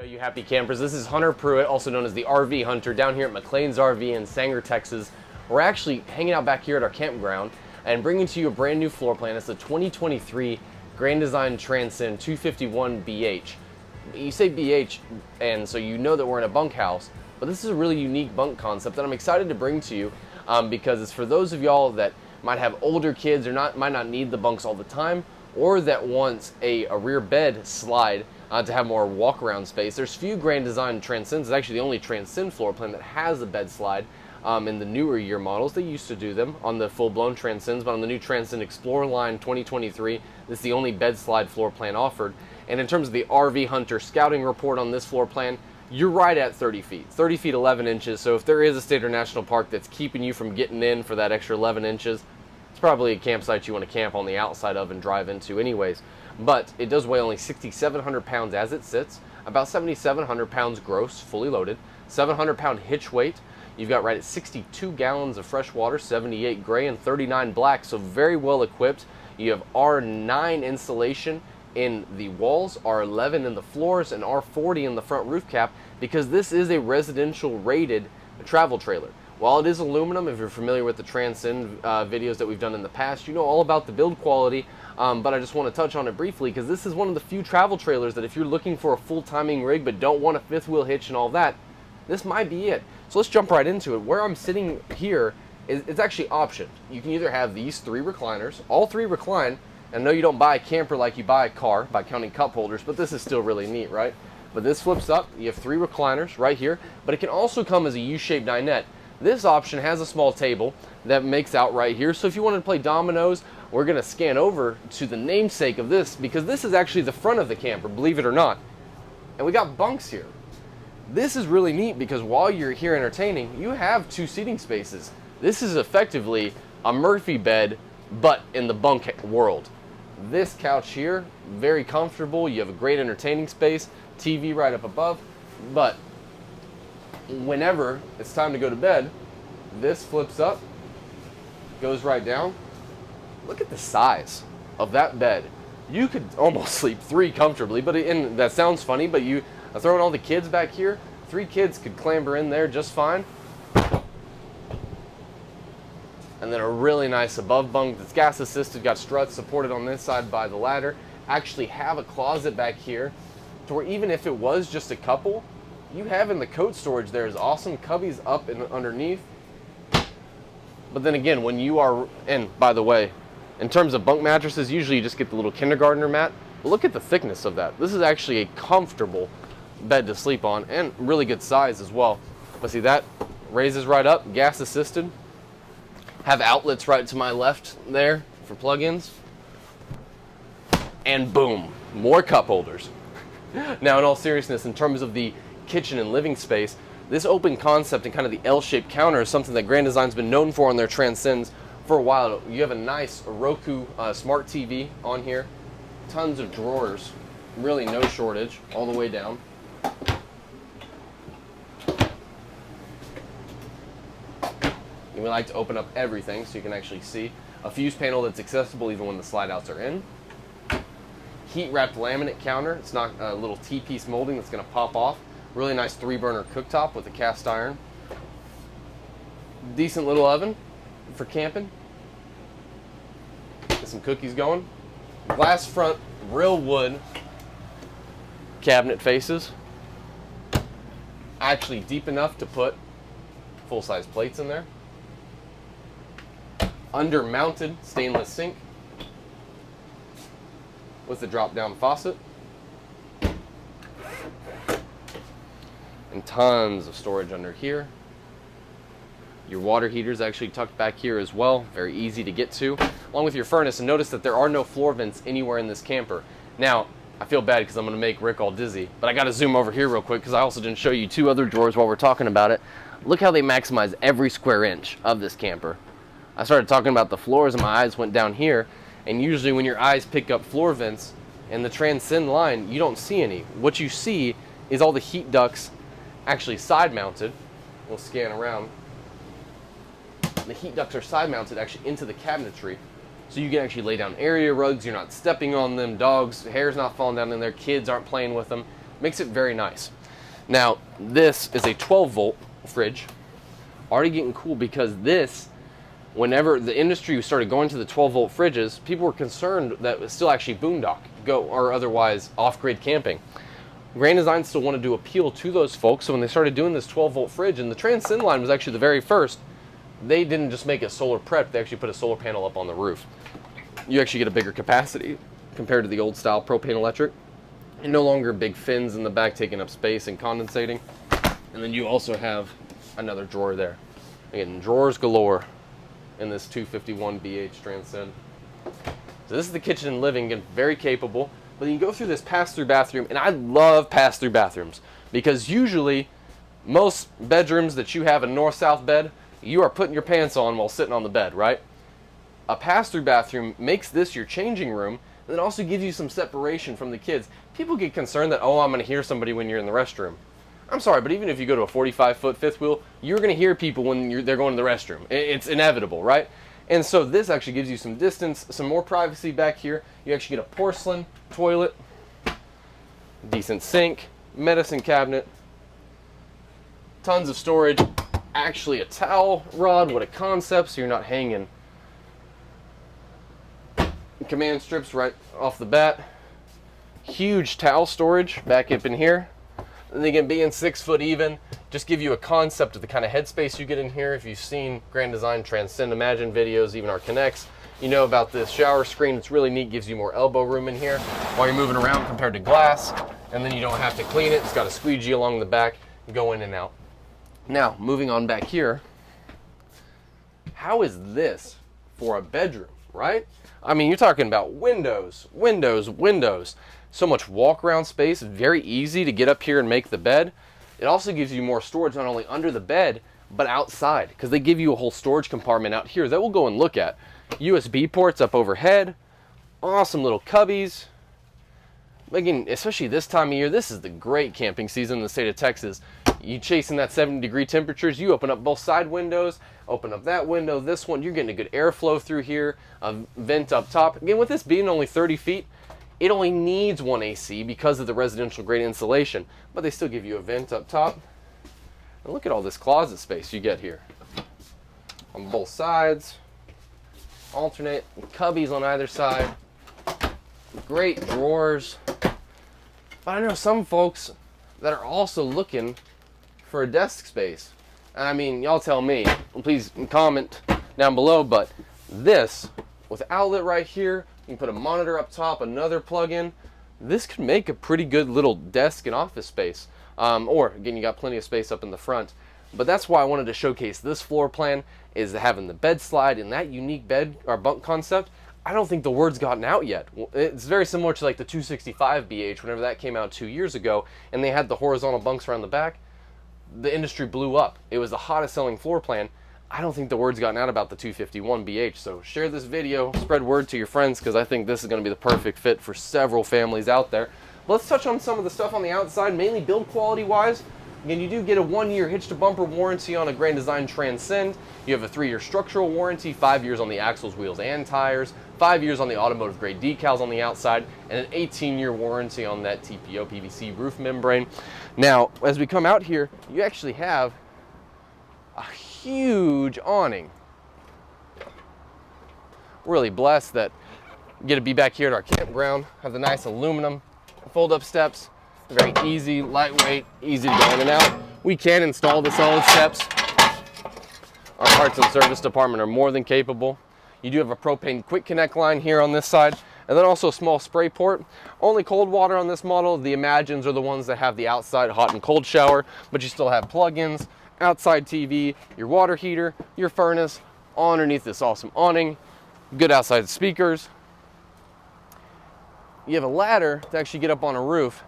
You happy campers. This is Hunter Pruitt, also known as the RV Hunter, down here at McLean's RV in Sanger, Texas. We're actually hanging out back here at our campground and bringing to you a brand new floor plan. It's a 2023 Grand Design Transcend 251BH. You say BH, and so you know that we're in a bunkhouse, but this is a really unique bunk concept that I'm excited to bring to you because it's for those of y'all that might have older kids or might not need the bunks all the time, or that wants a rear bed slide to have more walk-around space. There's few Grand Design Transcends. It's actually the only Transcend floor plan that has a bed slide in the newer year models. They used to do them on the full-blown Transcends, but on the new Transcend Xplor line 2023, this is the only bed slide floor plan offered. And in terms of the RV Hunter scouting report on this floor plan, you're right at 30 feet. 30 feet 11 inches, so if there is a state or national park that's keeping you from getting in for that extra 11 inches, it's probably a campsite you want to camp on the outside of and drive into anyways. But it does weigh only 6,700 pounds as it sits, about 7,700 pounds gross, fully loaded, 700-pound hitch weight. You've got right at 62 gallons of fresh water, 78 gray and 39 black, so very well equipped. You have R9 insulation in the walls, R11 in the floors, and R40 in the front roof cap, because this is a residential rated travel trailer. While it is aluminum, if you're familiar with the Transcend videos that we've done in the past, you know all about the build quality, but I just want to touch on it briefly because this is one of the few travel trailers that if you're looking for a full timing rig but don't want a fifth wheel hitch and all that, this might be it. So let's jump right into it. Where I'm sitting here, it's actually optioned. You can either have these three recliners, all three recline, and I know you don't buy a camper like you buy a car by counting cup holders, but this is still really neat, right? But this flips up, you have three recliners right here, but it can also come as a U-shaped dinette. This option has a small table that makes out right here, so if you wanted to play dominoes, we're going to scan over to the namesake of this because this is actually the front of the camper, believe it or not. And we got bunks here. This is really neat because while you're here entertaining, you have two seating spaces. This is effectively a Murphy bed, but in the bunk world. This couch here, very comfortable. You have a great entertaining space, TV right up above, but whenever it's time to go to bed, this flips up, goes right down. Look at the size of that bed. You could almost sleep three comfortably, but that sounds funny, but you throwing all the kids back here, 3 kids could clamber in there just fine. And then a really nice above bunk that's gas assisted, got struts supported on this side by the ladder. Actually have a closet back here to where even if it was just a couple, you have in the coat storage there is awesome cubbies up and underneath. But then again, when you are, and by the way, in terms of bunk mattresses, usually you just get the little kindergartner mat. But look at the thickness of that. This is actually a comfortable bed to sleep on and really good size as well. But see, that raises right up, gas assisted. Have outlets right to my left there for plug-ins. And boom, more cup holders. Now in all seriousness, in terms of the kitchen and living space, this open concept and kind of the L-shaped counter is something that Grand Design's been known for on their Transcends for a while. You have a nice Roku smart TV on here, tons of drawers, really no shortage all the way down. And we like to open up everything so you can actually see a fuse panel that's accessible even when the slide outs are in. Heat wrapped laminate counter. It's not a little T-piece molding that's going to pop off. Really nice 3-burner cooktop with a cast iron. Decent little oven for camping. Get some cookies going. Glass front, real wood cabinet faces. Actually deep enough to put full-size plates in there. Under-mounted stainless sink with the drop-down faucet. And tons of storage under here. Your water heater is actually tucked back here as well, very easy to get to, along with your furnace. And notice that there are no floor vents anywhere in this camper. Now, I feel bad because I'm going to make Rick all dizzy, but I got to zoom over here real quick because I also didn't show you 2 other drawers while we're talking about it. Look how they maximize every square inch of this camper. I started talking about the floors and my eyes went down here, and usually when your eyes pick up floor vents in the Transcend line, you don't see any. What you see is all the heat ducts actually side mounted. We'll scan around. The heat ducts are side mounted actually into the cabinetry, so you can actually lay down area rugs. You're not stepping on them. Dogs, hair's not falling down in there. Kids aren't playing with them. Makes it very nice. Now, this is a 12-volt fridge. Already getting cool because this, whenever the industry started going to the 12-volt fridges, people were concerned that it was still actually boondock, or otherwise off-grid camping. Grand Design still wanted to appeal to those folks, so when they started doing this 12-volt fridge, and the Transcend line was actually the very first, they didn't just make it solar prep, they actually put a solar panel up on the roof. You actually get a bigger capacity compared to the old style propane electric. And no longer big fins in the back taking up space and condensating. And then you also have another drawer there. Again, drawers galore in this 251BH Transcend. So this is the kitchen and living, again, very capable. But you go through this pass-through bathroom, and I love pass-through bathrooms because usually most bedrooms that you have a north-south bed, you are putting your pants on while sitting on the bed, right? A pass-through bathroom makes this your changing room, and it also gives you some separation from the kids. People get concerned that, oh, I'm going to hear somebody when you're in the restroom. I'm sorry, but even if you go to a 45-foot fifth wheel, you're going to hear people when they're going to the restroom. It's inevitable, right? And so this actually gives you some distance, some more privacy back here. You actually get a porcelain toilet, decent sink, medicine cabinet, tons of storage, actually a towel rod with a concept so you're not hanging command strips right off the bat. Huge towel storage back up in here. And again, being 6 foot even, just give you a concept of the kind of headspace you get in here. If you've seen Grand Design Transcend Imagine videos, even our Connects, you know about this shower screen. It's really neat, gives you more elbow room in here while you're moving around compared to glass. And then you don't have to clean it. It's got a squeegee along the back, go in and out. Now, moving on back here, how is this for a bedroom, right? I mean, you're talking about windows, windows, windows. So much walk around space, very easy to get up here and make the bed. It also gives you more storage not only under the bed, but outside, because they give you a whole storage compartment out here that we'll go and look at. USB ports up overhead, awesome little cubbies. Again, especially this time of year, this is the great camping season in the state of Texas. You chasing that 70-degree temperatures, you open up both side windows, open up that window, this one, you're getting a good airflow through here, a vent up top. Again, with this being only 30 feet, it only needs one AC because of the residential grade insulation, but they still give you a vent up top. And look at all this closet space you get here. On both sides, alternate cubbies on either side, great drawers. But I know some folks that are also looking for a desk space. And I mean, y'all tell me, please comment down below, but this, with outlet right here, you can put a monitor up top, another plug-in. This could make a pretty good little desk and office space. Or, again, you got plenty of space up in the front. But that's why I wanted to showcase this floor plan, is having the bed slide and that unique bed or bunk concept. I don't think the word's gotten out yet. It's very similar to like the 265BH, whenever that came out 2 years ago, and they had the horizontal bunks around the back. The industry blew up. It was the hottest selling floor plan. I don't think the word's gotten out about the 251BH, so share this video, spread word to your friends, because I think this is going to be the perfect fit for several families out there. But let's touch on some of the stuff on the outside, mainly build quality wise. Again, you do get a 1-year hitch-to-bumper warranty on a Grand Design Transcend. You have a 3-year structural warranty, 5 years on the axles, wheels, and tires, 5 years on the automotive grade decals on the outside, and an 18-year warranty on that TPO PVC roof membrane. Now, as we come out here, you actually have a huge awning. Really blessed that you get to be back here at our campground, have the nice aluminum fold-up steps. Very easy, lightweight, easy to go in and out. We can install the solid steps. Our parts and service department are more than capable. You do have a propane quick connect line here on this side, and then also a small spray port. Only cold water on this model. The Imagines are the ones that have the outside hot and cold shower, but you still have plug-ins, outside TV, your water heater, your furnace, all underneath this awesome awning, good outside speakers. You have a ladder to actually get up on a roof.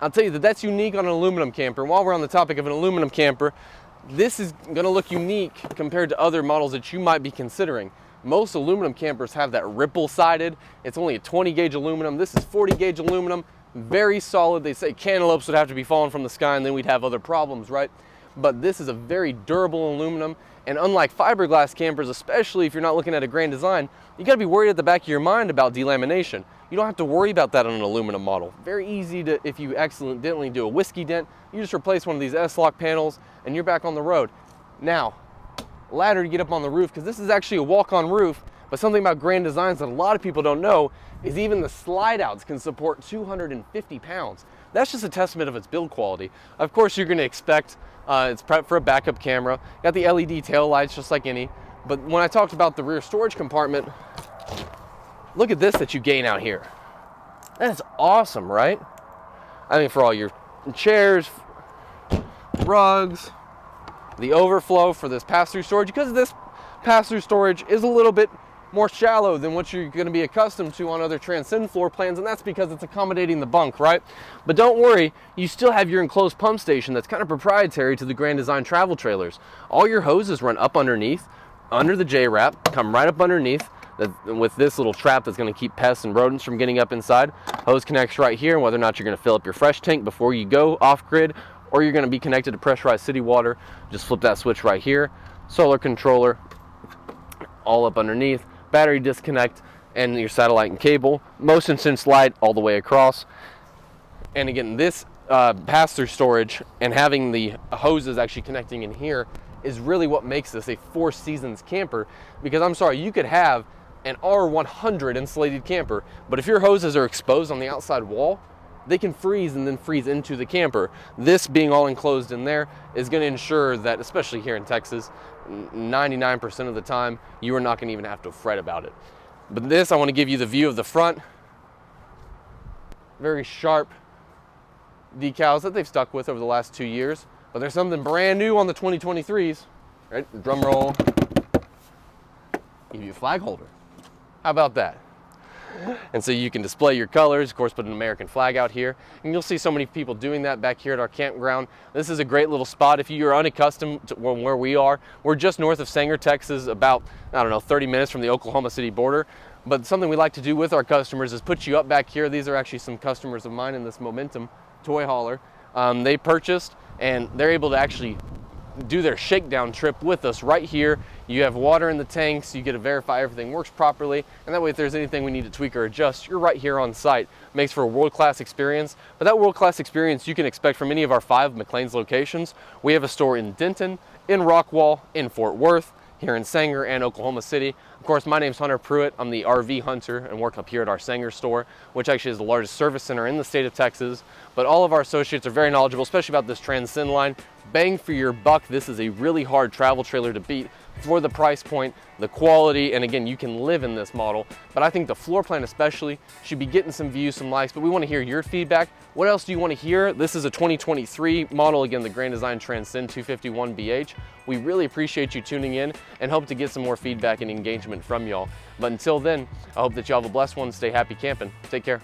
I'll tell you that that's unique on an aluminum camper. And while we're on the topic of an aluminum camper, this is going to look unique compared to other models that you might be considering. Most aluminum campers have that ripple-sided. It's only a 20 gauge aluminum. This is 40 gauge aluminum, very solid. They say cantaloupes would have to be falling from the sky and then we'd have other problems, right? but this is a very durable aluminum. And unlike fiberglass campers, especially if you're not looking at a Grand Design, you gotta be worried at the back of your mind about delamination. You don't have to worry about that on an aluminum model. Very easy to, if you accidentally do a whiskey dent, you just replace one of these S-Lock panels and you're back on the road. Now, ladder to get up on the roof, because this is actually a walk-on roof, but something about Grand Designs that a lot of people don't know is even the slide outs can support 250 pounds. That's just a testament of its build quality. Of course, you're gonna expect it's prepped for a backup camera. Got the LED tail lights just like any, but when I talked about the rear storage compartment, look at this that you gain out here. That is awesome, right? I mean, for all your chairs, rugs, the overflow for this pass-through storage, because this pass-through storage is a little bit more shallow than what you're going to be accustomed to on other Transcend floor plans, and that's because it's accommodating the bunk, right? But don't worry, you still have your enclosed pump station that's kind of proprietary to the Grand Design travel trailers. All your hoses run up underneath, under the J-wrap, come right up underneath with this little trap that's going to keep pests and rodents from getting up inside. Hose connects right here, whether or not you're going to fill up your fresh tank before you go off-grid, or you're going to be connected to pressurized city water, just flip that switch right here. Solar controller, all up underneath. Battery disconnect, and your satellite and cable. Motion sense light all the way across. And again, this pass-through storage and having the hoses actually connecting in here is really what makes this a Four Seasons camper, because I'm sorry, you could have an R100 insulated camper, but if your hoses are exposed on the outside wall, they can freeze and then freeze into the camper. This being all enclosed in there is going to ensure that, especially here in Texas, 99% of the time, you are not going to even have to fret about it. But this, I want to give you the view of the front. Very sharp decals that they've stuck with over the last 2 years, but there's something brand new on the 2023s. Right? Drum roll. Give you a flag holder. How about that? And so you can display your colors, of course, put an American flag out here. And you'll see so many people doing that back here at our campground. This is a great little spot. If you're unaccustomed to where we are, we're just north of Sanger, Texas, about, 30 minutes from the Oklahoma City border. But something we like to do with our customers is put you up back here. These are actually some customers of mine in this Momentum toy hauler. They purchased, and they're able to actually do their shakedown trip with us right here. You have water in the tanks, you get to verify everything works properly, and that way if there's anything we need to tweak or adjust, you're right here on site. Makes for a world-class experience, but that world-class experience you can expect from any of our 5 McLean's locations. We have a store in Denton, in Rockwall, in Fort Worth, here in Sanger and Oklahoma City. Of course, my name's Hunter Pruitt. I'm the RV hunter and work up here at our Sanger store, which actually is the largest service center in the state of Texas. But all of our associates are very knowledgeable, especially about this Transcend line. Bang for your buck. This is a really hard travel trailer to beat for the price point, the quality, and again, you can live in this model. But I think the floor plan especially should be getting some views, some likes, but we want to hear your feedback. What else do you want to hear? This is a 2023 model, again, the Grand Design Transcend 251BH. We really appreciate you tuning in and hope to get some more feedback and engagement from y'all. But until then, I hope that y'all have a blessed one. Stay happy camping. Take care.